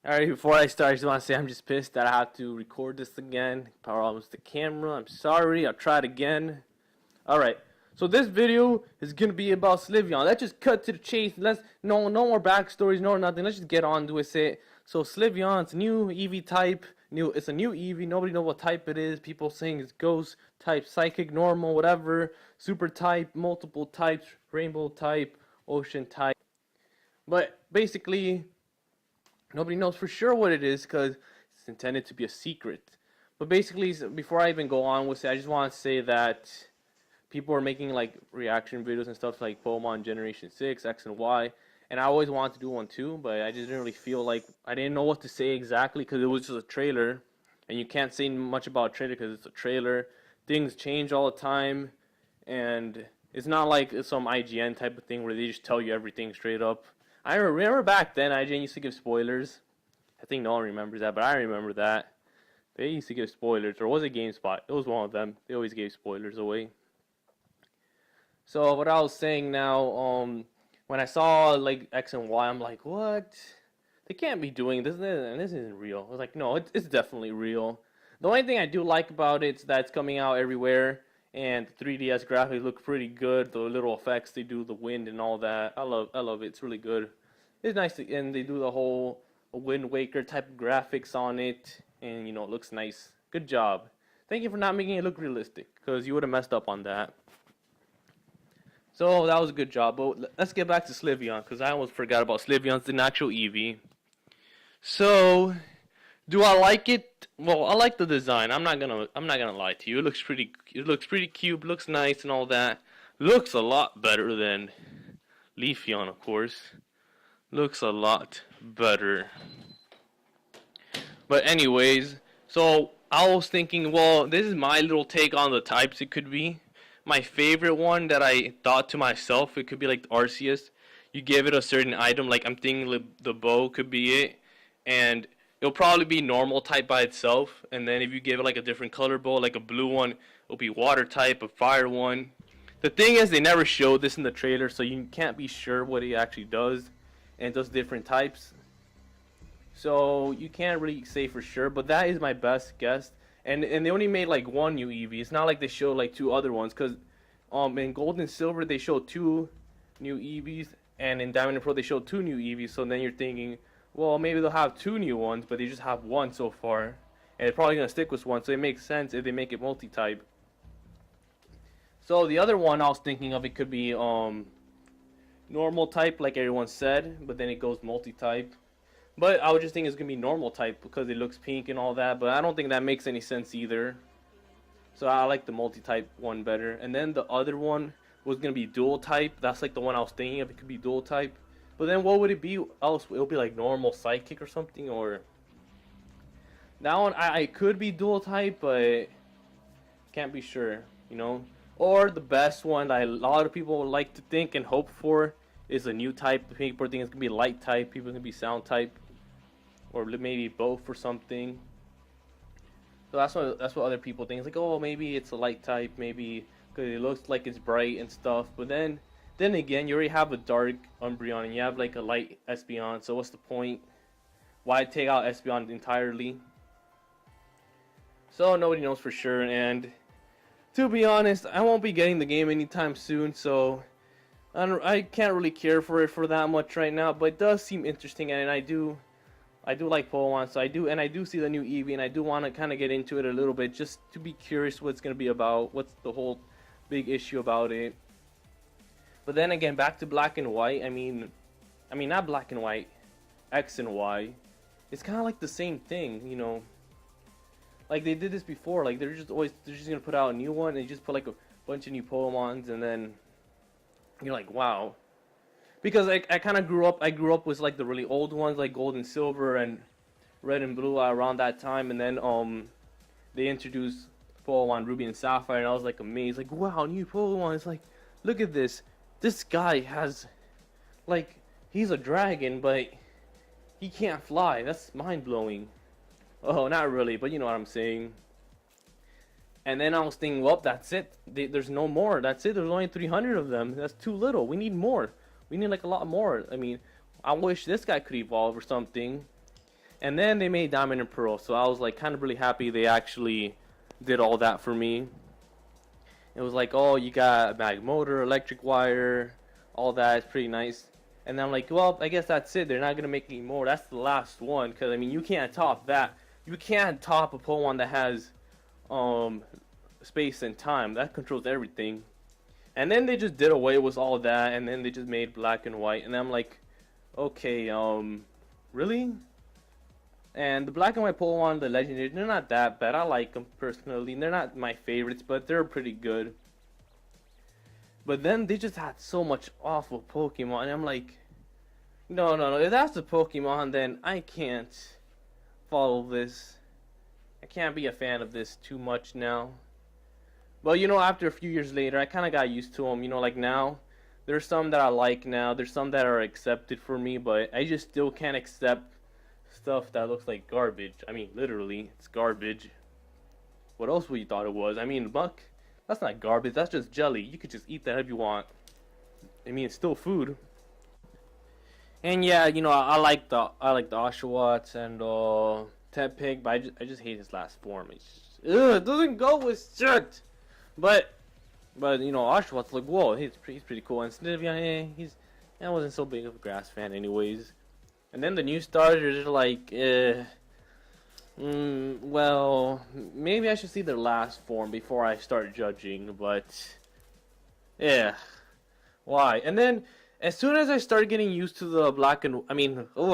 Alright, before I start, I just want to say I'm just pissed that I have to record this again. Power problems with the camera. I'm sorry. I'll try it again. Alright, so this video is going to be about Sylveon. Let's just cut to the chase. No more backstories, no nothing. Let's just get on to it. So Sylveon, it's a new EV type. It's a new EV. Nobody knows what type it is. People saying it's Ghost type, Psychic, Normal, whatever. Super type, multiple types, Rainbow type, Ocean type. But basically, nobody knows for sure what it is because it's intended to be a secret. But basically, before I even go on with it, I just want to say that people are making like reaction videos and stuff like Pokemon Generation 6, X and Y. And I always wanted to do one too, but I just didn't really feel like, I didn't know what to say exactly because it was just a trailer. And you can't say much about a trailer because it's a trailer. Things change all the time. And it's not like some IGN type of thing where they just tell you everything straight up. I remember back then IGN used to give spoilers. I think no one remembers that, but I remember that. They used to give spoilers, or was it GameSpot? It was one of them. They always gave spoilers away. So what I was saying now, when I saw like X and Y, I'm like, what? They can't be doing this, and this isn't real. I was like, no, it's definitely real. The only thing I do like about it is that it's coming out everywhere, and the 3DS graphics look pretty good. The little effects they do, the wind and all that, I love it. It's really good. It's nice and they do the whole Wind Waker type of graphics on it, and it looks nice. Good job. Thank you for not making it look realistic, because you would have messed up on that. So that was a good job. But let's get back to Sylveon, because I almost forgot about Sylveon. It's an actual Eevee. So, do I like it? Well, I like the design. I'm not gonna lie to you. It looks pretty cute. Looks nice and all that. Looks a lot better than Leafeon, of course. Looks a lot better. But anyways, so I was thinking, well, this is my little take on the types it could be. My favorite one that I thought to myself, it could be like the Arceus. You give it a certain item, like I'm thinking the bow could be it, and it'll probably be normal type by itself. And then if you give it like a different color bow, like a blue one, it'll be water type, a fire one. The thing is, they never showed this in the trailer, so you can't be sure what it actually does, and it does different types. So you can't really say for sure, but that is my best guess. And they only made like one new Eevee. It's not like they showed like two other ones, because in Gold and Silver they showed two new Eevees, and in Diamond and Pearl they showed two new Eevees. So then you're thinking, well, maybe they'll have two new ones, but they just have one so far, and they're probably gonna stick with one. So it makes sense if they make it multi-type. So the other one I was thinking of, it could be normal type, like everyone said, but then it goes multi-type. But I was just thinking it's gonna be normal type because it looks pink and all that, but I don't think that makes any sense either. So I like the multi-type one better. And then the other one was gonna be dual type. That's like the one I was thinking of. It could be dual type. But then what would it be else? It'll be like normal psychic or something, or that one I could be dual type, but can't be sure. Or the best one that a lot of people would like to think and hope for is a new type. People think it's gonna be light type. People gonna be sound type, or maybe both or something. So that's what other people think. It's like, oh, maybe it's a light type, maybe because it looks like it's bright and stuff. But then again, you already have a dark Umbreon and you have like a light Espeon. So what's the point? Why take out Espeon entirely? So nobody knows for sure. And to be honest, I won't be getting the game anytime soon. So I can't really care for it for that much right now, but it does seem interesting, and I do like Pokemon, so I do see the new Eevee, and I do want to kind of get into it a little bit, just to be curious what it's going to be about, what's the whole big issue about it. But then again, back to Black and White, I mean not Black and White, X and Y, it's kind of like the same thing, like they did this before, like they're just going to put out a new one, and they just put like a bunch of new Pokemons, and then you're like, wow. Because I kind of grew up with like the really old ones, like Gold and Silver and Red and Blue around that time, and then they introduced Pokemon Ruby and Sapphire, and I was like amazed, like, wow, new Pokemon. It's like, look at this guy has, like, he's a dragon, but he can't fly. That's mind-blowing. Oh, not really, but you know what I'm saying. And then I was thinking, well, that's it. There's no more. That's it. There's only 300 of them. That's too little. We need more. We need like a lot more. I mean, I wish this guy could evolve or something. And then they made Diamond and Pearl, so I was like kind of really happy they actually did all that for me. It was like, oh, you got a mag motor, electric wire, all that is pretty nice. And then I'm like, well, I guess that's it. They're not gonna make any more. That's the last one, because I mean, you can't top that. You can't top a Pokemon that has space and time. That controls everything. And then they just did away with all that, and then they just made black and white. And I'm like, okay, really? And the black and white Pokemon, the legendary, they're not that bad. I like them personally. They're not my favorites, but they're pretty good. But then they just had so much awful Pokemon, and I'm like, no, no, no. If that's the Pokemon, then I can't follow this. I can't be a fan of this too much now. But you know, after a few years later, I kind of got used to them. You know, like now, there's some that I like now. There's some that are accepted for me, but I just still can't accept stuff that looks like garbage. I mean, literally, it's garbage. What else would you thought it was? I mean, Buck, that's not garbage. That's just jelly. You could just eat that if you want. I mean, it's still food. And yeah, you know, I like the Oshawott and Tepig, but I just hate his last form. It doesn't go with shit. But you know, Oshawott's like, whoa, he's pretty cool. And Sylveon, I wasn't so big of a grass fan anyways. And then the new starters are like, well, maybe I should see their last form before I start judging, but, yeah, why? And then, as soon as I start getting used to the I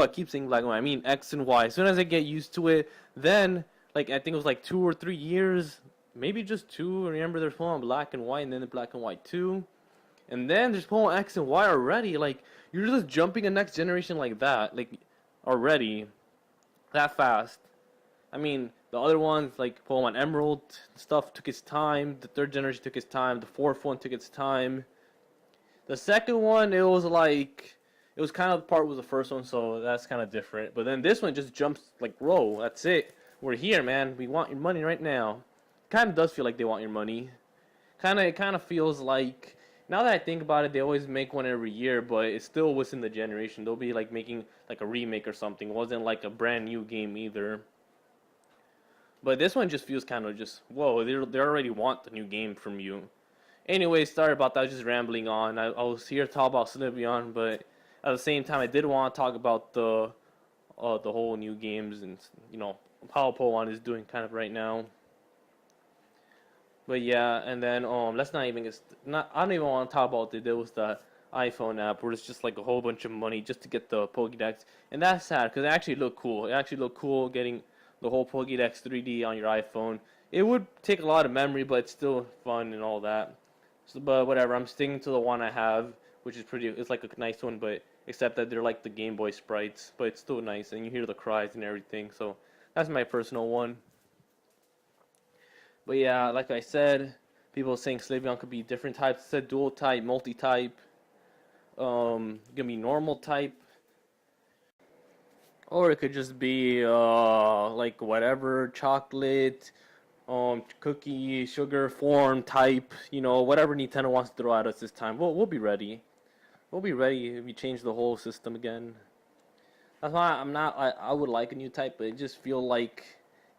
keep saying black and white, I mean X and Y. As soon as I get used to it, then, like, I think it was like 2 or 3 years, maybe just 2, remember there's Pokemon black and white, and then the black and white 2. And then there's Pokemon X and Y already, like, you're just jumping a next generation like that, like, already, that fast. I mean, the other ones, like Pokemon Emerald, stuff took its time, the 3rd generation took its time, the 4th one took its time. The 2nd one, it was kind of the part with the 1st one, so that's kind of different. But then this one just jumps, like, whoa, that's it. We're here, man, we want your money right now. Kind of does feel like they want your money. It kind of feels like, now that I think about it, they always make one every year, but it's still within the generation. They'll be like making like a remake or something. It wasn't like a brand new game either. But this one just feels kind of just, whoa, they already want the new game from you. Anyways, sorry about that. I was just rambling on. I was here to talk about Sylveon, but at the same time, I did want to talk about the whole new games and, you know, how Pokemon is doing kind of right now. But yeah, and then let's not even I don't even want to talk about it. There was the iPhone app where it's just like a whole bunch of money just to get the Pokédex, and that's sad because it actually looked cool. It actually looked cool getting the whole Pokédex 3D on your iPhone. It would take a lot of memory, but it's still fun and all that. So, but whatever, I'm sticking to the one I have, which is it's like a nice one, but except that they're like the Game Boy sprites, but it's still nice, and you hear the cries and everything. So that's my personal one. But yeah, like I said, people are saying Sylveon could be different types. It said dual type, multi-type, gonna be normal type, or it could just be like whatever, chocolate, cookie, sugar form type. You know, whatever Nintendo wants to throw at us this time. We'll be ready. We'll be ready if we change the whole system again. That's why I would like a new type, but it just feel like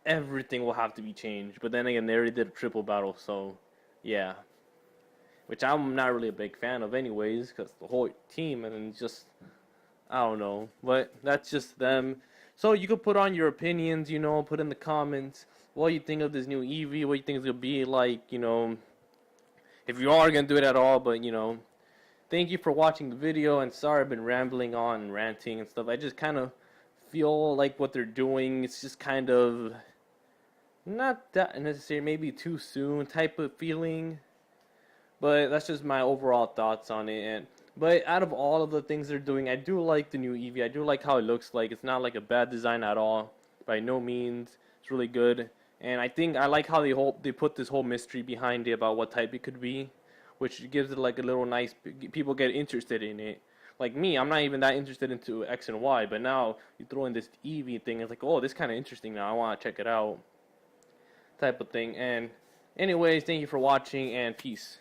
everything will have to be changed. But then again, they already did a triple battle, so yeah. Which I'm not really a big fan of anyways, because the whole team, and just, I don't know. But that's just them. So you could put on your opinions, you know, put in the comments what you think of this new Eevee, what you think it's going to be like, you know, if you are going to do it at all, but, you know. Thank you for watching the video, and sorry I've been rambling on and ranting and stuff. I just kind of feel like what they're doing, it's just kind of not that necessary, maybe too soon type of feeling. But that's just my overall thoughts on it. But out of all of the things they're doing, I do like the new Eevee. I do like how it looks like. It's not like a bad design at all, by no means. It's really good. And I think I like how they put this whole mystery behind it about what type it could be, which gives it like a little nice, people get interested in it. Like me, I'm not even that interested into X and Y, but now you throw in this Eevee thing, it's like, oh, this is kind of interesting now, I want to check it out, type of thing. And anyways, thank you for watching, and peace.